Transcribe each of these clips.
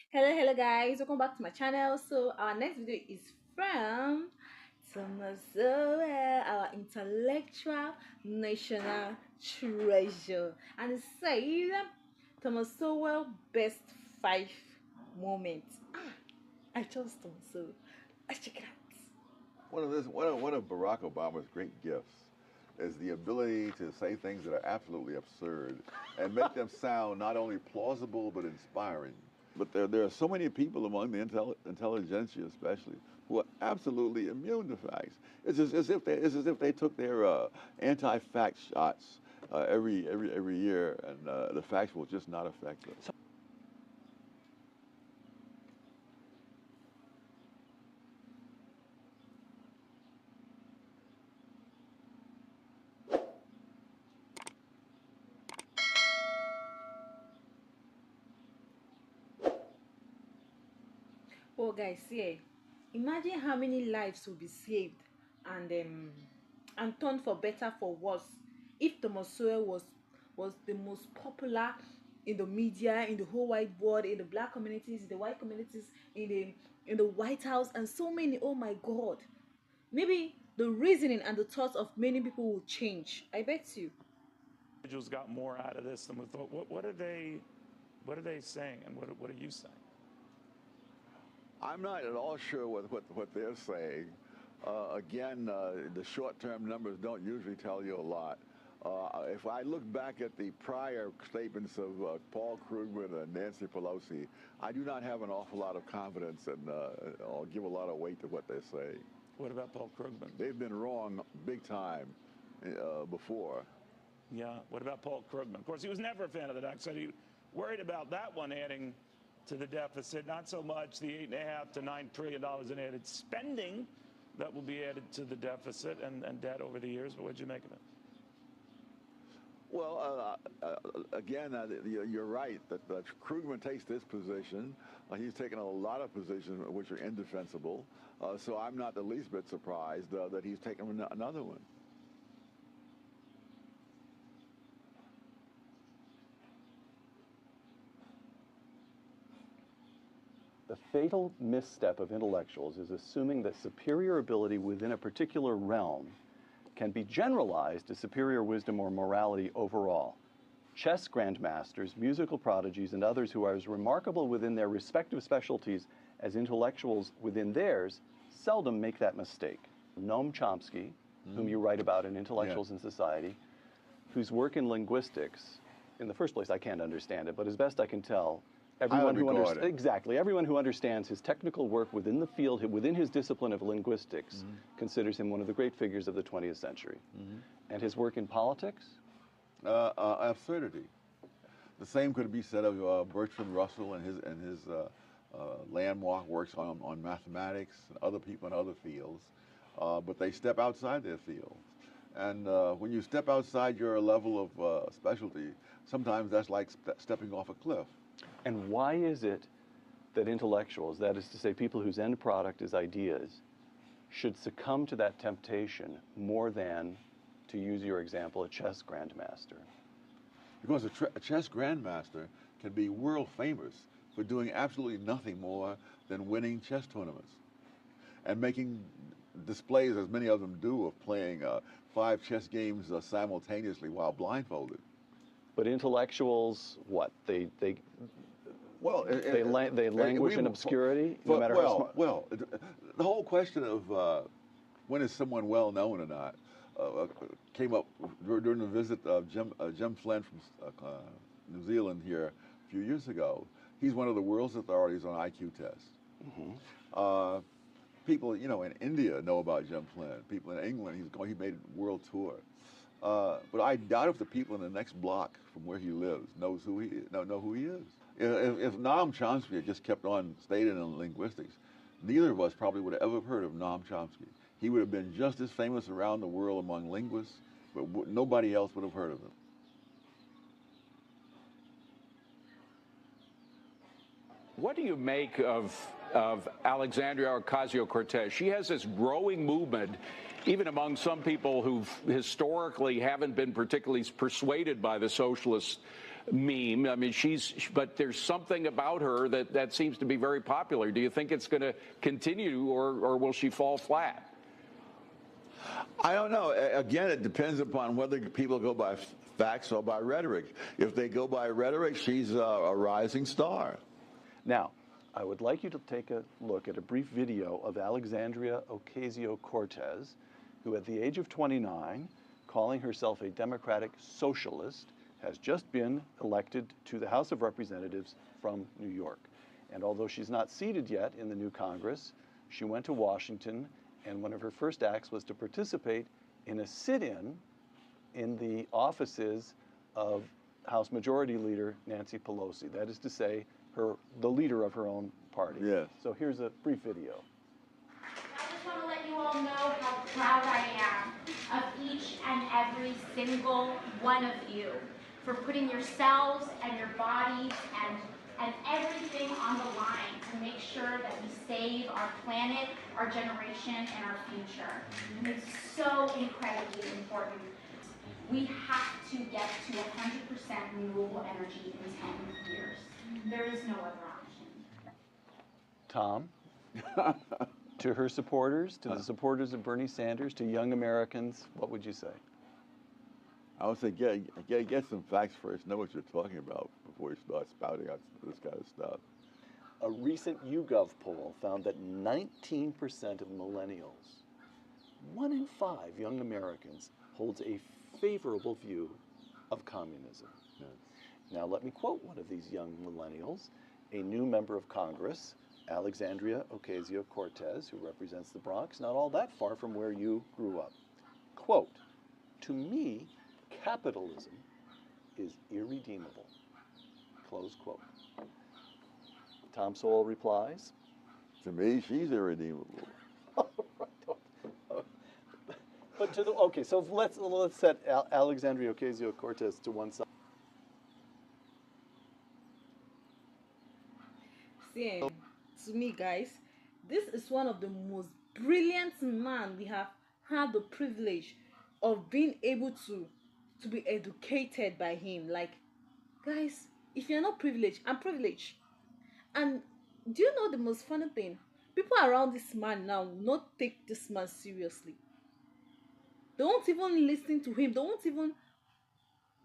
Hello guys, welcome back to my channel. So our next video is from Thomas Sowell, our intellectual national treasure, and it says Thomas Sowell best 5 moments. I chose Thomas Sowell. Let's check it out. One of Barack Obama's great gifts is the ability to say things that are absolutely absurd and make them sound not only plausible but inspiring. But there are so many people among the intelligentsia, especially, who are absolutely immune to facts. It's as if they took their anti-fact shots every year, and the facts will just not affect them. Well, guys, yeah, imagine how many lives will be saved and turned for better for worse if Thomas Sowell was the most popular in the media, in the whole wide world, in the black communities, in the white communities, in the White House, and so many. Oh my God! Maybe the reasoning and the thoughts of many people will change. I bet you. Individuals got more out of this than we thought. What are they saying, and what are you saying? I'm not at all sure what they're saying. Again, the short-term numbers don't usually tell you a lot. If I look back at the prior statements of Paul Krugman and Nancy Pelosi, I do not have an awful lot of confidence and I'll give a lot of weight to what they say. What about Paul Krugman? They've been wrong big time before. Yeah. What about Paul Krugman? Of course, he was never a fan of the deficit. He worried about that one adding to the deficit, not so much the $8.5 to $9 trillion in added spending that will be added to the deficit and debt over the years. But what did you make of it? Well, again, you're right that Krugman takes this position. He's taken a lot of positions which are indefensible. So I'm not the least bit surprised that he's taken another one. The fatal misstep of intellectuals is assuming that superior ability within a particular realm can be generalized to superior wisdom or morality overall. Chess grandmasters, musical prodigies, and others who are as remarkable within their respective specialties as intellectuals within theirs seldom make that mistake. Noam Chomsky, whom you write about in Intellectuals in Society, whose work in linguistics, in the first place, I can't understand it, but as best I can tell, everyone who understands his technical work within the field, within his discipline of linguistics, considers him one of the great figures of the 20th century. And his work in politics? Absurdity. The same could be said of Bertrand Russell and his landmark works on mathematics and other people in other fields, but they step outside their field. And when you step outside your level of specialty, sometimes that's like stepping off a cliff. And why is it that intellectuals, that is to say people whose end product is ideas, should succumb to that temptation more than, to use your example, a chess grandmaster? Because a chess grandmaster can be world famous for doing absolutely nothing more than winning chess tournaments and making displays, as many of them do, of playing 5 chess games simultaneously while blindfolded. But intellectuals, what? They languish in obscurity, no matter how smart. Well, the whole question of when is someone well known or not came up during the visit of Jim Flynn from New Zealand here a few years ago. He's one of the world's authorities on IQ tests. People, in India know about Jim Flynn. People in England, he made a world tour. But I doubt if the people in the next block from where he lives know who he is. If Noam Chomsky had just kept on staying in linguistics, neither of us probably would have ever heard of Noam Chomsky. He would have been just as famous around the world among linguists, but nobody else would have heard of him. What do you make of Alexandria Ocasio-Cortez? She has this growing movement, even among some people who historically haven't been particularly persuaded by the socialist meme. I mean, but there's something about her that seems to be very popular. Do you think it's going to continue, or will she fall flat? I don't know. Again, it depends upon whether people go by facts or by rhetoric. If they go by rhetoric, she's a rising star. Now, I would like you to take a look at a brief video of Alexandria Ocasio-Cortez, who at the age of 29, calling herself a democratic socialist, has just been elected to the House of Representatives from New York. And although she's not seated yet in the new Congress, she went to Washington, and one of her first acts was to participate in a sit-in in the offices of House Majority Leader Nancy Pelosi. That is to say, the leader of her own party. Yes. So here's a brief video. I just want to let you all know how proud I am of each and every single one of you for putting yourselves and your bodies and everything on the line to make sure that we save our planet, our generation, and our future. It's so incredibly important. We have to get to 100% renewable energy in 10 years. There is no other option. Tom, to her supporters, to the supporters of Bernie Sanders, to young Americans, what would you say? I would say get some facts first. Know what you're talking about before you start spouting out this kind of stuff. A recent YouGov poll found that 19% of millennials, 1 in 5 young Americans, holds a favorable view of communism. Yes. Now let me quote one of these young millennials, a new member of Congress, Alexandria Ocasio-Cortez, who represents the Bronx, not all that far from where you grew up. Quote, "To me, capitalism is irredeemable." Close quote. Tom Sowell replies, To me, she's irredeemable. but to the, okay, so let's set Alexandria Ocasio-Cortez to one side. See, to me, guys, this is one of the most brilliant men we have had the privilege of being able to be educated by him. Like, guys, if you're not privileged, I'm privileged. And do you know the most funny thing? People around this man now will not take this man seriously. They won't even listen to him. They won't even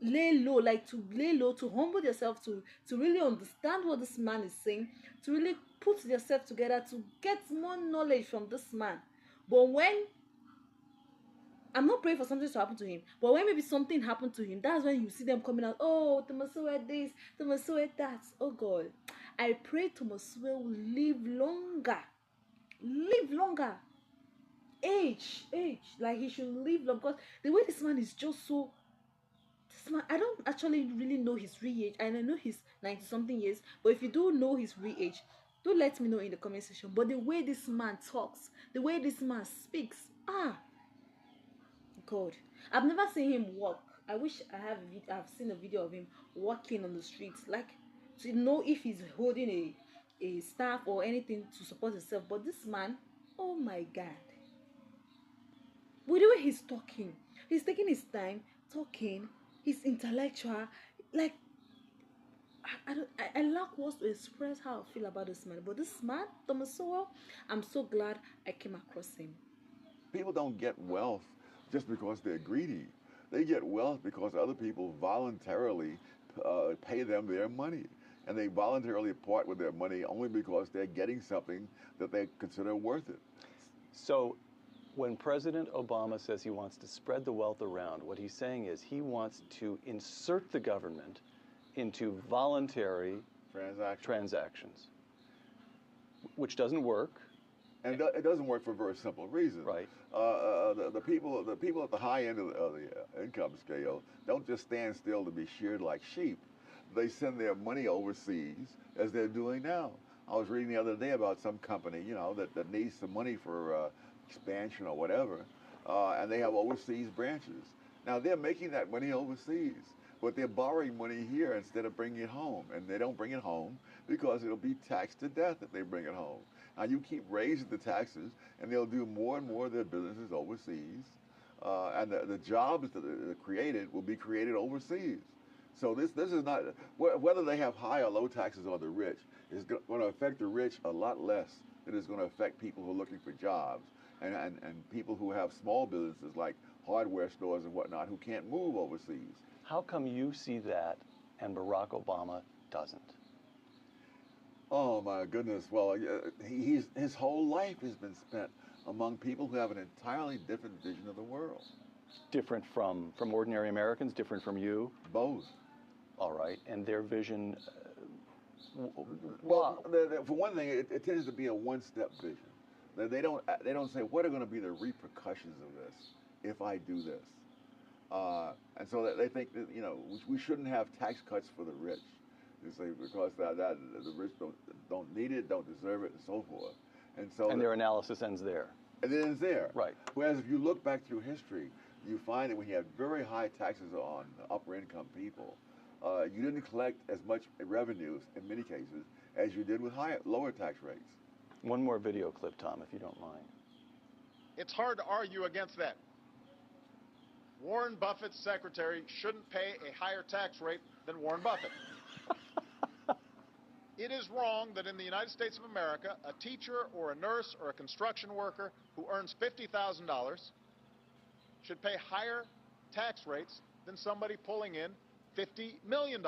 lay low, to humble yourself, to really understand what this man is saying, to really put yourself together to get more knowledge from this man. But when I'm not praying for something to happen to him, but when maybe something happened to him, that's when you see them coming out, oh, Thomas Sowell this, Thomas Sowell that. Oh God, I pray Thomas Sowell will live longer, age, like he should live long, because the way this man is just so, this man, I don't actually really know his real age, and I know he's 90 something years, but if you do know his real age, do let me know in the comment section. But the way this man talks, the way this man speaks, God, I've never seen him walk. I wish I've seen a video of him walking on the streets, like to know if he's holding a staff or anything to support himself. But this man, oh my God, with the way he's talking, he's taking his time talking, he's intellectual, like I lack words to express how I feel about this man. But this man, Thomas Sowell, I'm so glad I came across him. People don't get wealth just because they're greedy. They get wealth because other people voluntarily pay them their money. And they voluntarily part with their money only because they're getting something that they consider worth it. So when President Obama says he wants to spread the wealth around, what he's saying is he wants to insert the government into voluntary transactions, which doesn't work. And it doesn't work for a very simple reason. Right. The people at the high end of the income scale don't just stand still to be sheared like sheep. They send their money overseas, as they're doing now. I was reading the other day about some company, that needs some money for expansion or whatever, and they have overseas branches. Now they're making that money overseas, but they're borrowing money here instead of bringing it home, and they don't bring it home because it'll be taxed to death if they bring it home. Now you keep raising the taxes, and they'll do more and more of their businesses overseas, and the jobs that are created will be created overseas. So this is not whether they have high or low taxes on the rich is going to affect the rich a lot less than it's going to affect people who are looking for jobs and people who have small businesses like hardware stores and whatnot who can't move overseas. How come you see that and Barack Obama doesn't? Oh my goodness! Well, his whole life has been spent among people who have an entirely different vision of the world. Different from ordinary Americans, different from you? Both. All right. And their vision, Well, for one thing, it tends to be a one-step vision. They don't say what are going to be the repercussions of this if I do this, and so they think that we shouldn't have tax cuts for the rich. You say because that the rich don't need it, don't deserve it, and so forth. And their analysis ends there. And it ends there. Right. Whereas if you look back through history, you find that when you had very high taxes on upper income people, you didn't collect as much revenues in many cases as you did with lower tax rates. One more video clip, Tom, if you don't mind. It's hard to argue against that. Warren Buffett's secretary shouldn't pay a higher tax rate than Warren Buffett. It is wrong that in the United States of America, a teacher or a nurse or a construction worker who earns $50,000 should pay higher tax rates than somebody pulling in $50 million.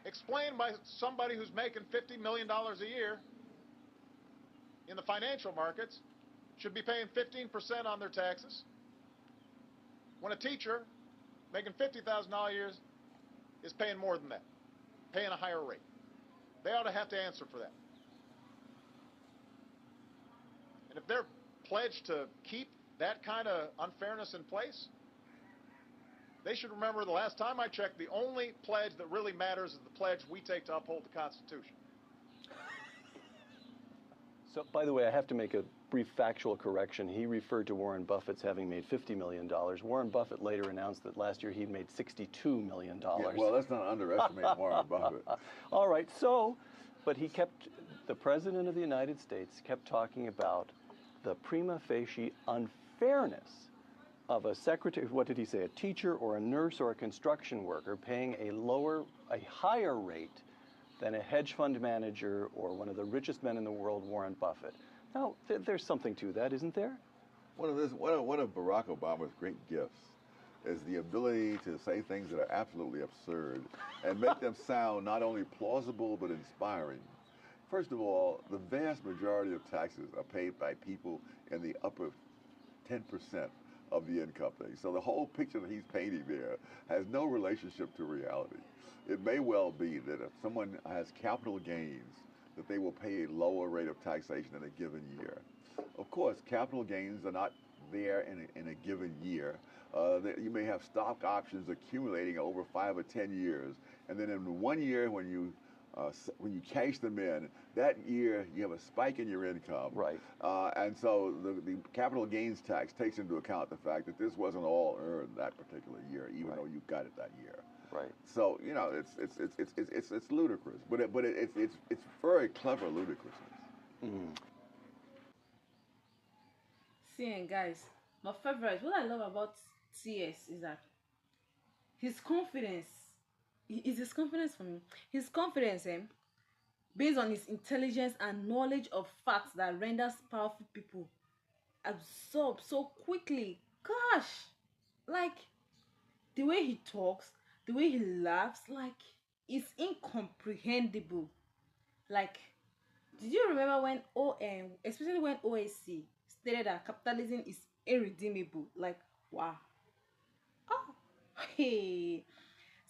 Explained by somebody who's making $50 million a year in the financial markets should be paying 15% on their taxes, when a teacher making $50,000 a year is paying more than that, paying a higher rate. They ought to have to answer for that. And if they're pledged to keep that kind of unfairness in place, they should remember the last time I checked, the only pledge that really matters is the pledge we take to uphold the Constitution. So, by the way, I have to make a brief factual correction. He referred to Warren Buffett's having made $50 million. Warren Buffett later announced that last year he'd made $62 million. Yeah, well, let's not underestimate Warren Buffett. All right, but the President of the United States kept talking about the prima facie unfairness of a secretary, what did he say, a teacher or a nurse or a construction worker paying a higher rate than a hedge fund manager or one of the richest men in the world, Warren Buffett. Now, there's something to that, isn't there? One of Barack Obama's great gifts is the ability to say things that are absolutely absurd and make them sound not only plausible but inspiring. First of all, the vast majority of taxes are paid by people in the upper 10% of the income thing. So the whole picture that he's painting there has no relationship to reality. It may well be that if someone has capital gains, that they will pay a lower rate of taxation in a given year. Of course, capital gains are not there in a given year. You may have stock options accumulating over 5 or 10 years, and then in 1 year when you cash them in, that year you have a spike in your income. Right. And so the capital gains tax takes into account the fact that this wasn't all earned that particular year, even though you got it that year. Right. So it's ludicrous, but it's very clever ludicrousness. Mm. See, and guys, my favorite, what I love about TS is that his confidence, is his confidence for me. His confidence, based on his intelligence and knowledge of facts that renders powerful people absorb so quickly. Gosh, like the way he talks, the way he laughs, like it's incomprehensible. Like, did you remember when especially when OSC stated that capitalism is irredeemable? Like, wow. Oh, hey.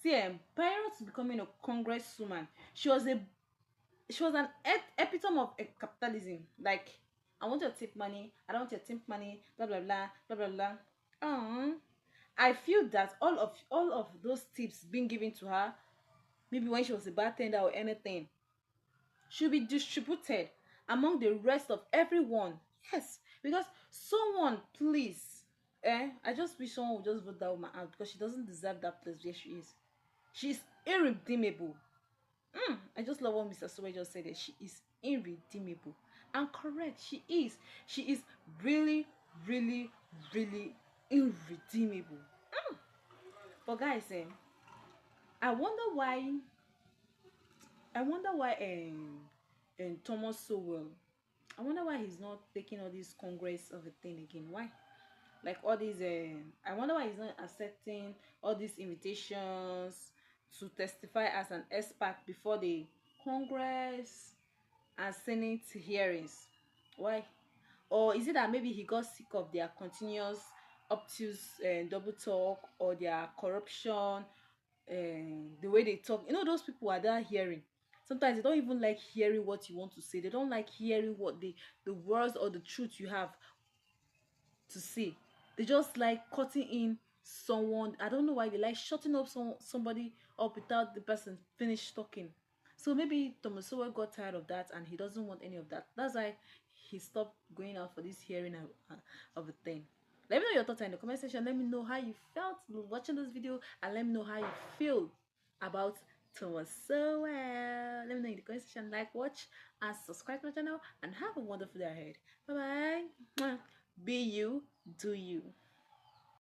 See, prior to becoming a congresswoman, she was an epitome of capitalism. Like, I want your tip money, I don't want your tip money, blah blah blah blah blah blah. I feel that all of those tips being given to her, maybe when she was a bartender or anything, should be distributed among the rest of everyone. Yes, because someone, please, I just wish someone would just vote that woman out because she doesn't deserve that place where she is. She's irredeemable. I just love what Mr. Sowell just said. That she is irredeemable and correct. She is. She is really, really, really irredeemable. But guys, I wonder why. I wonder why. Thomas Sowell. I wonder why he's not taking all this Congress of a thing again. Why? Like all these. I wonder why he's not accepting all these invitations to testify as an expert before the Congress and Senate hearings. Why? Or is it that maybe he got sick of their continuous obtuse double talk, or their corruption, the way they talk? You know, those people are there hearing. Sometimes they don't even like hearing what you want to say. They don't like hearing what the words or the truth you have to say. They just like cutting in someone. I don't know why they like shutting up somebody up without the person finish talking. So maybe Thomas Sowell got tired of that and he doesn't want any of that. That's why he stopped going out for this hearing of a thing. Let me know your thoughts in the comment section. Let me know how you felt watching this video, and let me know how you feel about Thomas Sowell. Let me know in the comment section. Like, watch, and subscribe to my channel, and have a wonderful day ahead. Bye bye. Be you, do you.